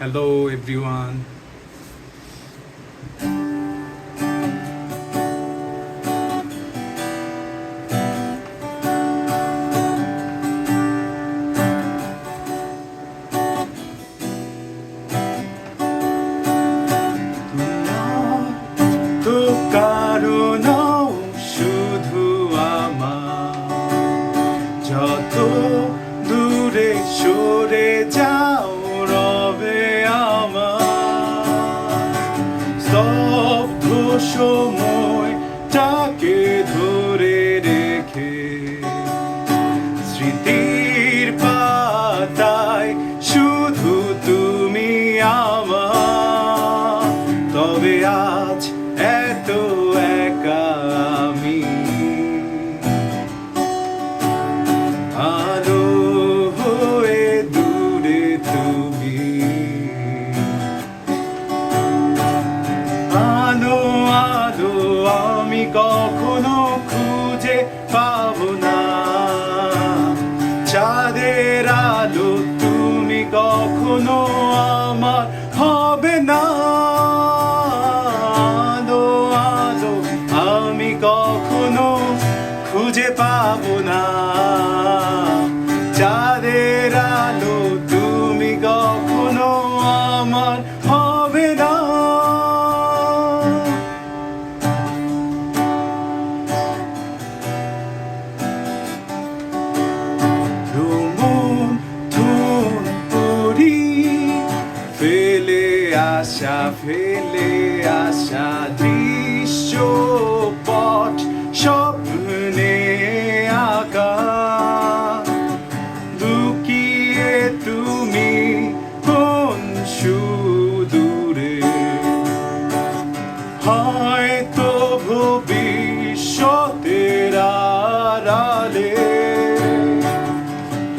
Hello everyone. তো কারণ শুধু আমার যত দূরে সরে যাও রবে আমার স্তব্ধ সময়টাকে ধরে রেখে স্মৃতির পাতায় শুধু তুমি আমার তবে আজ এত একা আমি আলো হয়ে দূরে তুমি আলো আলো আমি কখনো খুঁজে পাবো না চাঁদের আলো তুমি কখনো আমার হবে না কখনো খুঁজে পাবো না চাঁদের আলো তুমি কখনো আমার হবে না রোমন ধুন পরি ফেলে আসা দৃশ্য স্বপ্নে আঁকা লুকিয়ে তুমি কোন সুদূরে হয়তো ভবিষ্যতের আড়ালে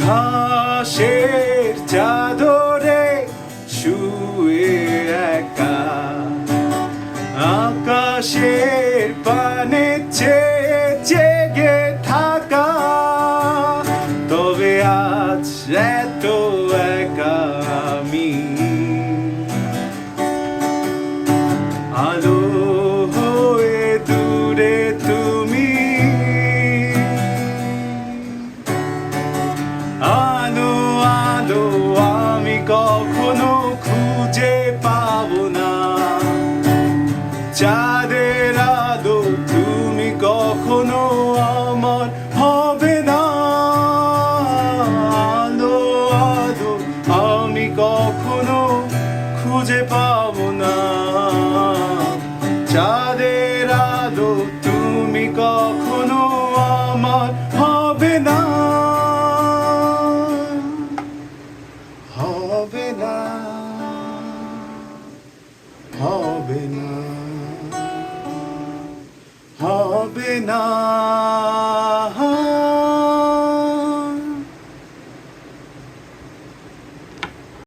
ঘাসের চাদরে শুয়ে একা আকাশের পানে জেগে থাকা তবে আজ এত একা আমি আলো হয়ে দূরে তুমি আলো আলো আমি কখনো খুঁজে পাবো না চাঁদের আলো তুমি কখনো আমার হবে না আলো আলো আমি কখনো খুঁজে পাবো না চাঁদের আলো তুমি কখনো আমার হবে না হবে না হবে না হবে না